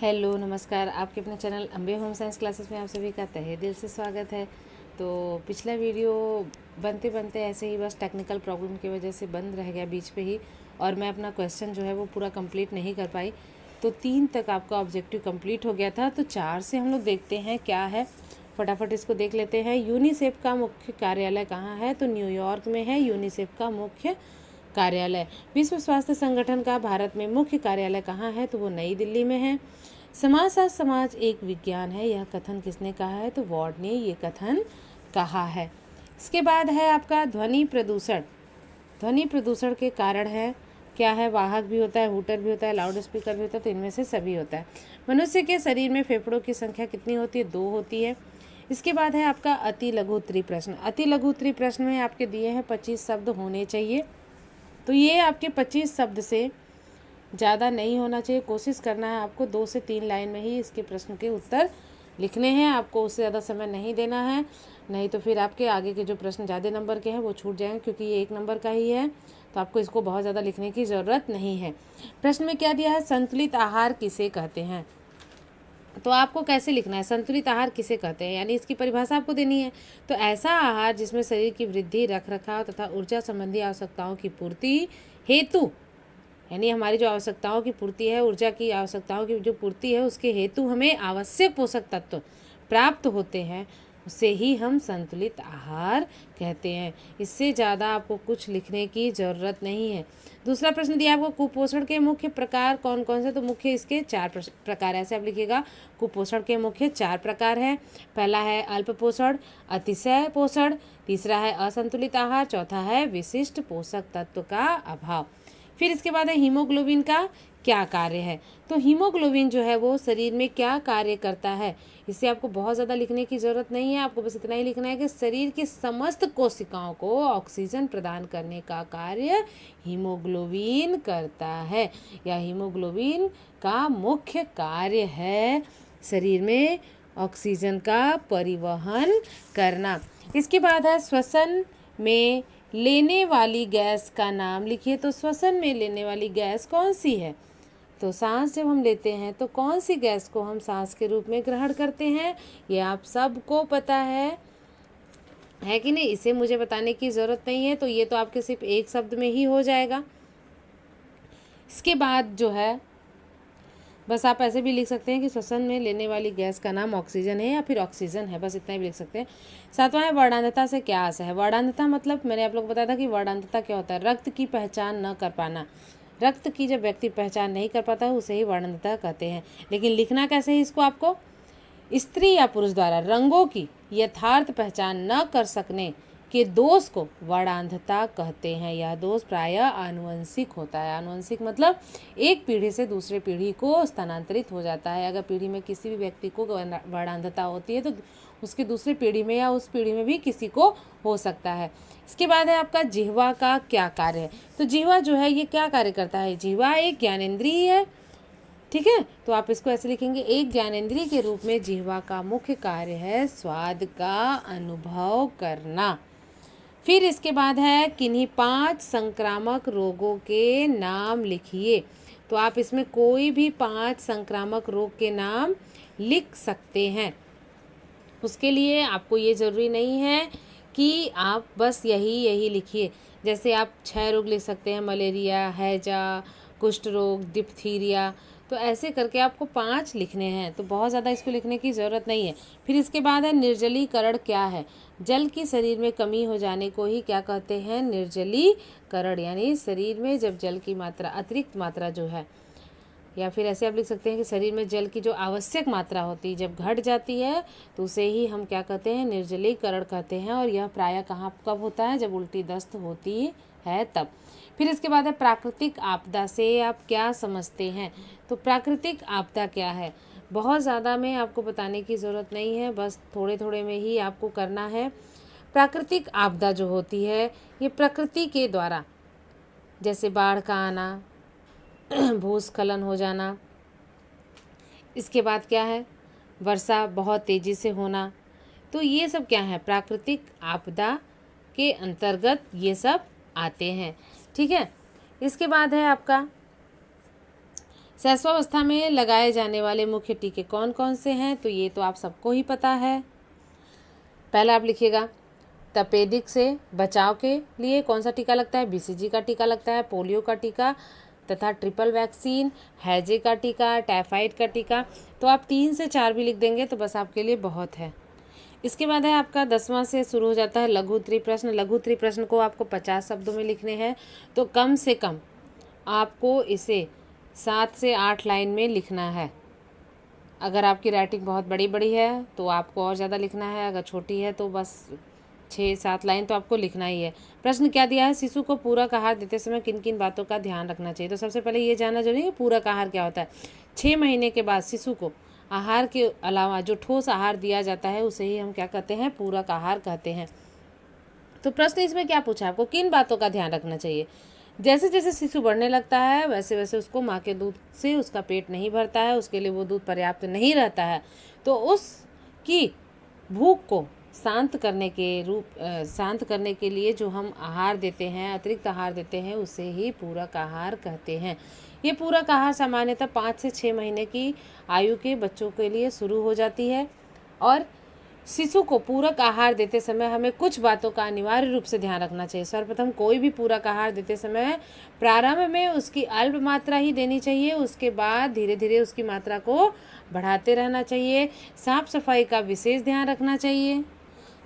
Hello नमस्कार। आपके अपने channel Ambe home science classes में आप सभी का तहे दिल से स्वागत है। तो पिछला वीडियो बनते बनते ऐसे ही बस टेक्निकल प्रॉब्लम की वजह से बंद रह गया बीच पे ही, और मैं अपना क्वेश्चन जो है वो पूरा कंप्लीट नहीं कर पाई। तो 3 तक आपका ऑब्जेक्टिव कंप्लीट हो गया था, तो 4 से हम लोग देखते हैं क्या है, फटाफट इसको देख लेते हैं। यूनिसेफ का मुख्य कार्यालय कहाँ है? तो न्यूयॉर्क में है यूनिसेफ का मुख्य कार्यालय। विश्व स्वास्थ्य संगठन का भारत में मुख्य कार्यालय कहाँ है? तो वो नई दिल्ली में है। समाजशास्त्र समाज एक विज्ञान है, यह कथन किसने कहा है? तो वार्ड ने ये कथन कहा है। इसके बाद है आपका ध्वनि प्रदूषण। ध्वनि प्रदूषण के कारण है क्या है? वाहक भी होता है, हूटर भी होता है, लाउड स्पीकर भी होता है, तो इनमें से सभी होता है। मनुष्य के शरीर में फेफड़ों की संख्या कितनी होती है? 2 होती है। इसके बाद है आपका अति लघु उत्तरी प्रश्न। अति लघु उत्तरी प्रश्न में आपके दिए हैं 25 शब्द होने चाहिए, तो ये आपके 25 शब्द से ज़्यादा नहीं होना चाहिए। कोशिश करना है आपको 2 से 3 लाइन में ही इसके प्रश्न के उत्तर लिखने हैं, आपको उससे ज़्यादा समय नहीं देना है, नहीं तो फिर आपके आगे के जो प्रश्न ज़्यादा नंबर के हैं वो छूट जाएंगे, क्योंकि ये 1 नंबर का ही है, तो आपको इसको बहुत ज़्यादा लिखने की ज़रूरत नहीं है। प्रश्न में क्या दिया है? संतुलित आहार किसे कहते हैं? तो आपको कैसे लिखना है, संतुलित आहार किसे कहते हैं, यानी इसकी परिभाषा आपको देनी है। तो ऐसा आहार जिसमें शरीर की वृद्धि, रख रखाव तथा ऊर्जा संबंधी आवश्यकताओं की पूर्ति हेतु, यानी हमारी जो आवश्यकताओं की पूर्ति है, ऊर्जा की आवश्यकताओं की जो पूर्ति है, उसके हेतु हमें आवश्यक पोषक तत्व प्राप्त होते हैं, उसे ही हम संतुलित आहार कहते हैं। इससे ज़्यादा आपको कुछ लिखने की ज़रूरत नहीं है। दूसरा प्रश्न दिया आपको, कुपोषण के मुख्य प्रकार कौन कौन से? तो मुख्य इसके 4 प्रकार, ऐसे आप लिखिएगा। कुपोषण के मुख्य 4 प्रकार हैं। पहला है अल्प पोषण, अतिशय पोषण, तीसरा है असंतुलित आहार, चौथा है विशिष्ट पोषक तत्व का अभाव। फिर इसके बाद है हीमोग्लोबिन का क्या कार्य है? तो हीमोग्लोबिन जो है वो शरीर में क्या कार्य करता है? इससे आपको बहुत ज़्यादा लिखने की ज़रूरत नहीं है, आपको बस इतना ही लिखना है कि शरीर की समस्त कोशिकाओं को ऑक्सीजन प्रदान करने का कार्य हीमोग्लोबिन करता है, या हीमोग्लोबिन का मुख्य कार्य है शरीर में ऑक्सीजन का परिवहन करना। इसके बाद है श्वसन में लेने वाली गैस का नाम लिखिए। तो श्वसन में लेने वाली गैस कौन सी है? तो सांस जब हम लेते हैं तो कौन सी गैस को हम सांस के रूप में ग्रहण करते हैं? ये आप सबको पता है कि नहीं? इसे मुझे बताने की ज़रूरत नहीं है, तो ये तो आपके सिर्फ एक शब्द में ही हो जाएगा। इसके बाद जो है बस आप ऐसे भी लिख सकते हैं कि श्वसन में लेने वाली गैस का नाम ऑक्सीजन है या फिर ऑक्सीजन है, बस इतना ही भी लिख सकते हैं। 7वां है वर्णांधता से क्या आशय है? वर्णांधता मतलब मैंने आप लोग को बताया था कि वर्णांधता क्या होता है? रक्त की पहचान न कर पाना। रक्त की जब व्यक्ति पहचान नहीं कर पाता है उसे ही वर्णांधता कहते हैं। लेकिन लिखना कैसे है इसको आपको? स्त्री या पुरुष द्वारा रंगों की यथार्थ पहचान न कर सकने के दोष को वर्णांधता कहते हैं। यह दोष प्रायः आनुवंशिक होता है। आनुवंशिक मतलब एक पीढ़ी से दूसरे पीढ़ी को स्थानांतरित हो जाता है। अगर पीढ़ी में किसी भी व्यक्ति को वर्णांधता होती है तो उसकी दूसरी पीढ़ी में या उस पीढ़ी में भी किसी को हो सकता है। इसके बाद है आपका जिह्वा का क्या कार्य है? तो जिह्वा जो है ये क्या कार्य करता है? जिह्वा एक ज्ञानेंद्रिय है, ठीक है, तो आप इसको ऐसे लिखेंगे, एक ज्ञानेंद्रिय के रूप में जिह्वा का मुख्य कार्य है स्वाद का अनुभव करना। फिर इसके बाद है किन्हीं 5 संक्रामक रोगों के नाम लिखिए। तो आप इसमें कोई भी 5 संक्रामक रोग के नाम लिख सकते हैं। उसके लिए आपको ये ज़रूरी नहीं है कि आप बस यही लिखिए। जैसे आप 6 रोग लिख सकते हैं, मलेरिया, हैजा, कुष्ठ रोग, डिप्थीरिया, तो ऐसे करके आपको 5 लिखने हैं, तो बहुत ज़्यादा इसको लिखने की ज़रूरत नहीं है। फिर इसके बाद है निर्जलीकरण क्या है? जल की शरीर में कमी हो जाने को ही क्या कहते हैं? निर्जलीकरण, यानी शरीर में जब जल की मात्रा, अतिरिक्त मात्रा जो है, या फिर ऐसे आप लिख सकते हैं कि शरीर में जल की जो आवश्यक मात्रा होती है जब घट जाती है तो उसे ही हम क्या कहते हैं? निर्जलीकरण कहते हैं। और यह प्रायः कहाँ कब होता है? जब उल्टी दस्त होती है तब। फिर इसके बाद है प्राकृतिक आपदा से आप क्या समझते हैं? तो प्राकृतिक आपदा क्या है? बहुत ज़्यादा में आपको बताने की ज़रूरत नहीं है, बस थोड़े थोड़े में ही आपको करना है। प्राकृतिक आपदा जो होती है ये प्रकृति के द्वारा, जैसे बाढ़ का आना, भूस्खलन हो जाना, इसके बाद क्या है? वर्षा बहुत तेज़ी से होना, तो ये सब क्या है? प्राकृतिक आपदा के अंतर्गत ये सब आते हैं, ठीक है। इसके बाद है आपका शैशवावस्था में लगाए जाने वाले मुख्य टीके कौन कौन से हैं, तो ये तो आप सबको ही पता है। पहला आप लिखिएगा, तपेदिक से बचाव के लिए कौन सा टीका लगता है, बीसीजी का टीका लगता है, पोलियो का टीका तथा ट्रिपल वैक्सीन, हैजे का टीका, टाइफाइड का टीका। तो आप 3 से 4 भी लिख देंगे तो बस आपके लिए बहुत है। इसके बाद है आपका 10वां से शुरू हो जाता है लघु त्रिप्रश्न। लघु त्रिप्रश्न को आपको 50 शब्दों में लिखने हैं, तो कम से कम आपको इसे 7 से 8 लाइन में लिखना है। अगर आपकी राइटिंग बहुत बड़ी बड़ी है तो आपको और ज़्यादा लिखना है, अगर छोटी है तो बस 6-7 लाइन तो आपको लिखना ही है। प्रश्न क्या दिया है, शिशु को पूरक आहार देते समय किन किन बातों का ध्यान रखना चाहिए। तो सबसे पहले ये जानना जरूरी है पूरक आहार क्या होता है। 6 महीने के बाद शिशु को आहार के अलावा जो ठोस आहार दिया जाता है उसे ही हम क्या कहते हैं, पूरक आहार कहते हैं। तो प्रश्न इसमें क्या पूछा आपको, किन बातों का ध्यान रखना चाहिए। जैसे जैसे शिशु बढ़ने लगता है वैसे वैसे उसको माँ के दूध से उसका पेट नहीं भरता है, उसके लिए वो दूध पर्याप्त नहीं रहता है, तो उसकी भूख को शांत करने के लिए जो हम आहार देते हैं, अतिरिक्त आहार देते हैं, उसे ही पूरक आहार कहते हैं। ये पूरक आहार सामान्यतः 5 से 6 महीने की आयु के बच्चों के लिए शुरू हो जाती है। और शिशु को पूरक आहार देते समय हमें कुछ बातों का अनिवार्य रूप से ध्यान रखना चाहिए। सर्वप्रथम कोई भी पूरक आहार देते समय प्रारंभ में उसकी अल्प मात्रा ही देनी चाहिए, उसके बाद धीरे धीरे उसकी मात्रा को बढ़ाते रहना चाहिए। साफ सफाई का विशेष ध्यान रखना चाहिए।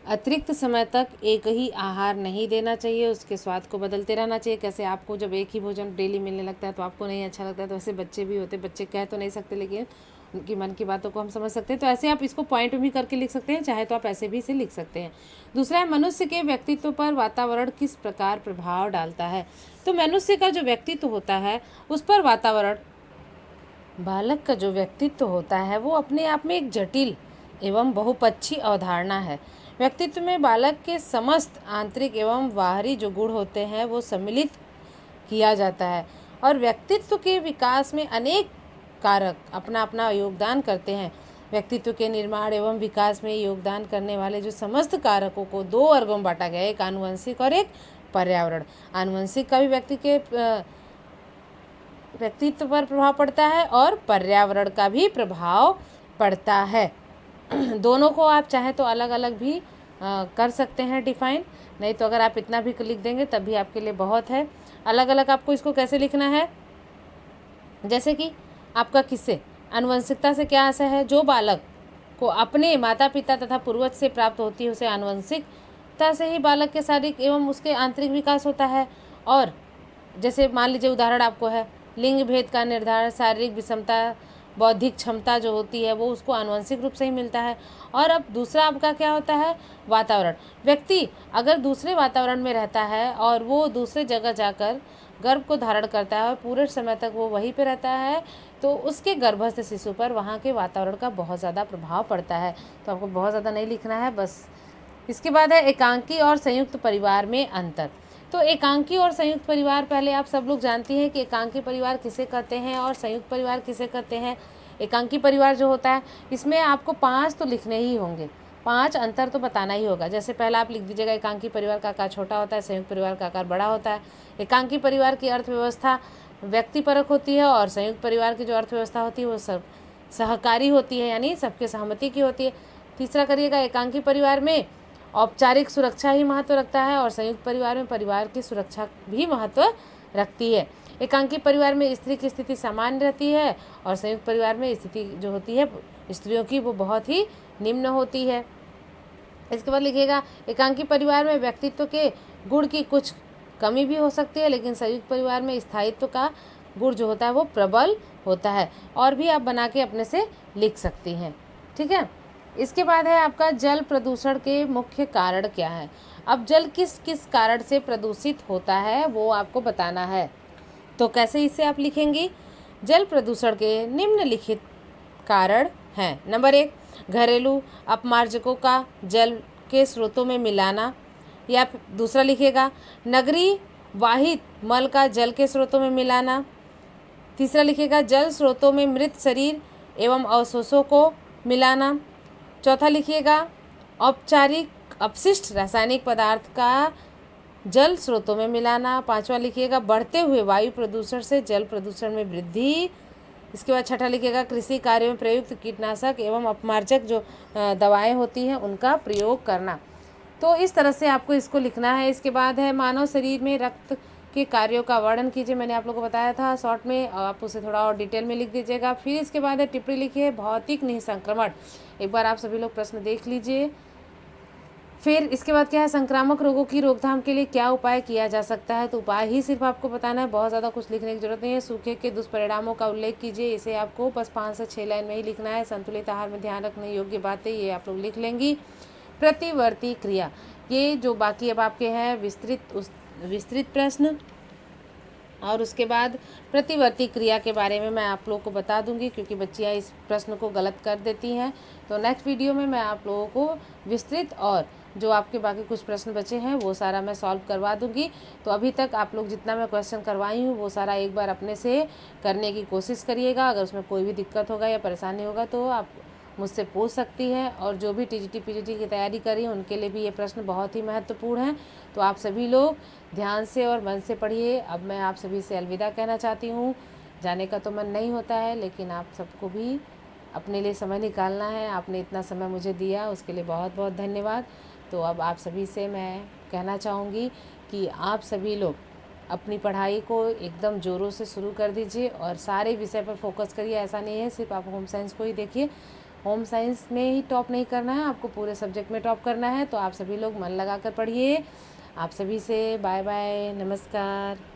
अतिरिक्त समय तक एक ही आहार नहीं देना चाहिए, उसके स्वाद को बदलते रहना चाहिए। कैसे आपको जब एक ही भोजन डेली मिलने लगता है तो आपको नहीं अच्छा लगता है, तो ऐसे बच्चे भी होते, बच्चे कह तो नहीं सकते लेकिन उनकी मन की बातों को हम समझ सकते हैं। तो ऐसे आप इसको पॉइंट में भी करके लिख सकते हैं, चाहे तो आप ऐसे भी इसे लिख सकते हैं। दूसरा है, मनुष्य के व्यक्तित्व पर वातावरण किस प्रकार प्रभाव डालता है। तो मनुष्य का जो व्यक्तित्व होता है उस पर वातावरण, बालक का जो व्यक्तित्व होता है वो अपने आप में एक जटिल एवं बहुपक्षी अवधारणा है। व्यक्तित्व में बालक के समस्त आंतरिक एवं बाहरी जो गुण होते हैं वो सम्मिलित किया जाता है, और व्यक्तित्व के विकास में अनेक कारक अपना अपना योगदान करते हैं। व्यक्तित्व के निर्माण एवं विकास में योगदान करने वाले जो समस्त कारकों को 2 वर्गों में बांटा गया है, एक आनुवंशिक और एक पर्यावरण। आनुवंशिक का भी व्यक्तित्व पर प्रभाव पड़ता है और पर्यावरण का भी प्रभाव पड़ता है। दोनों को आप चाहे तो अलग अलग भी कर सकते हैं डिफाइन, नहीं तो अगर आप इतना भी लिख देंगे तब भी आपके लिए बहुत है। अलग अलग आपको इसको कैसे लिखना है, जैसे कि आपका किससे, आनुवंशिकता से क्या आशय है, जो बालक को अपने माता पिता तथा पूर्वज से प्राप्त होती है उसे आनुवंशिकता से ही बालक के शारीरिक एवं उसके आंतरिक विकास होता है। और जैसे मान लीजिए उदाहरण आपको है, लिंग भेद का निर्धारण, शारीरिक विषमता, बौद्धिक क्षमता जो होती है वो उसको आनुवंशिक रूप से ही मिलता है। और अब दूसरा आपका क्या होता है, वातावरण। व्यक्ति अगर दूसरे वातावरण में रहता है और वो दूसरे जगह जाकर गर्भ को धारण करता है और पूरे समय तक वो वहीं पे रहता है, तो उसके गर्भस्थ शिशु पर वहाँ के वातावरण का बहुत ज़्यादा प्रभाव पड़ता है। तो आपको बहुत ज़्यादा नहीं लिखना है बस। इसके बाद है एकांकी और संयुक्त परिवार में अंतर। तो एकांकी और संयुक्त परिवार, पहले आप सब लोग जानती हैं कि एकांकी परिवार किसे कहते हैं और संयुक्त परिवार किसे कहते हैं। एकांकी परिवार जो होता है इसमें आपको 5 तो लिखने ही होंगे, 5 अंतर तो बताना ही होगा। जैसे पहला आप लिख दीजिएगा, एकांकी परिवार का आकार छोटा होता है, संयुक्त परिवार का आकार बड़ा होता है। एकांकी परिवार की अर्थव्यवस्था व्यक्तिपरक होती है और संयुक्त परिवार की जो अर्थव्यवस्था होती है वो सब सहकारी होती है, यानी सबके सहमति की होती है। तीसरा करिएगा, एकांकी परिवार में औपचारिक सुरक्षा ही महत्व रखता है और संयुक्त परिवार में परिवार की सुरक्षा भी महत्व रखती है। एकांकी परिवार में स्त्री की स्थिति सामान्य रहती है और संयुक्त परिवार में स्थिति जो होती है स्त्रियों की वो बहुत ही निम्न होती है। इसके बाद लिखिएगा, एकांकी परिवार में व्यक्तित्व के गुण की कुछ कमी भी हो सकती है, लेकिन संयुक्त परिवार में स्थायित्व का गुण जो होता है वो प्रबल होता है। और भी आप बना के अपने से लिख सकती हैं, ठीक है। इसके बाद है आपका जल प्रदूषण के मुख्य कारण क्या है। अब जल किस किस कारण से प्रदूषित होता है वो आपको बताना है। तो कैसे इसे आप लिखेंगी, जल प्रदूषण के निम्नलिखित कारण हैं। नंबर 1, घरेलू अपमार्जकों का जल के स्रोतों में मिलाना, या दूसरा लिखेगा नगरीय वाहित मल का जल के स्रोतों में मिलाना। तीसरा लिखेगा जल स्रोतों में मृत शरीर एवं अवशेषों को मिलाना। चौथा लिखिएगा औपचारिक अपशिष्ट रासायनिक पदार्थ का जल स्रोतों में मिलाना। 5वां लिखिएगा बढ़ते हुए वायु प्रदूषण से जल प्रदूषण में वृद्धि। इसके बाद छठा लिखिएगा कृषि कार्यों में प्रयुक्त कीटनाशक एवं अपमार्जक जो दवाएं होती हैं उनका प्रयोग करना। तो इस तरह से आपको इसको लिखना है। इसके बाद है मानव शरीर में रक्त के कार्यों का वर्णन कीजिए। मैंने आप लोगों को बताया था शॉर्ट में, आप उसे थोड़ा और डिटेल में लिख दीजिएगा। फिर इसके बाद है टिप्पणी लिखिए भौतिक निसंक्रमण। एक बार आप सभी लोग प्रश्न देख लीजिए। फिर इसके बाद क्या है संक्रामक रोगों की रोकथाम के लिए क्या उपाय किया जा सकता है। तो उपाय ही सिर्फ आपको बताना है, बहुत ज़्यादा कुछ लिखने की जरूरत नहीं है। सूखे के दुष्परिणामों का उल्लेख कीजिए, इसे आपको बस 5 से 6 लाइन में ही लिखना है। संतुलित आहार में ध्यान रखने योग्य बातें ये आप लोग लिख लेंगी। प्रतिवर्ती क्रिया, ये जो बाकी अब आपके हैं विस्तृत प्रश्न, और उसके बाद प्रतिवर्ती क्रिया के बारे में मैं आप लोगों को बता दूंगी क्योंकि बच्चियां इस प्रश्न को गलत कर देती हैं। तो नेक्स्ट वीडियो में मैं आप लोगों को विस्तृत और जो आपके बाकी कुछ प्रश्न बचे हैं वो सारा मैं सॉल्व करवा दूंगी। तो अभी तक आप लोग जितना मैं क्वेश्चन करवाई हूँ वो सारा एक बार अपने से करने की कोशिश करिएगा। अगर उसमें कोई भी दिक्कत होगा या परेशानी होगा तो आप मुझसे पूछ सकती है। और जो भी टीजीटी पीजीटी की तैयारी कर रही हैं उनके लिए भी ये प्रश्न बहुत ही महत्वपूर्ण हैं। तो आप सभी लोग ध्यान से और मन से पढ़िए। अब मैं आप सभी से अलविदा कहना चाहती हूँ। जाने का तो मन नहीं होता है, लेकिन आप सबको भी अपने लिए समय निकालना है। आपने इतना समय मुझे दिया उसके लिए बहुत बहुत धन्यवाद। तो अब आप सभी से मैं कहना चाहूँगी कि आप सभी लोग अपनी पढ़ाई को एकदम ज़ोरों से शुरू कर दीजिए और सारे विषय पर फोकस करिए। ऐसा नहीं है सिर्फ आप होम साइंस को ही देखिए, होम साइंस में ही टॉप नहीं करना है, आपको पूरे सब्जेक्ट में टॉप करना है। तो आप सभी लोग मन लगा कर पढ़िए। आप सभी से बाय बाय, नमस्कार।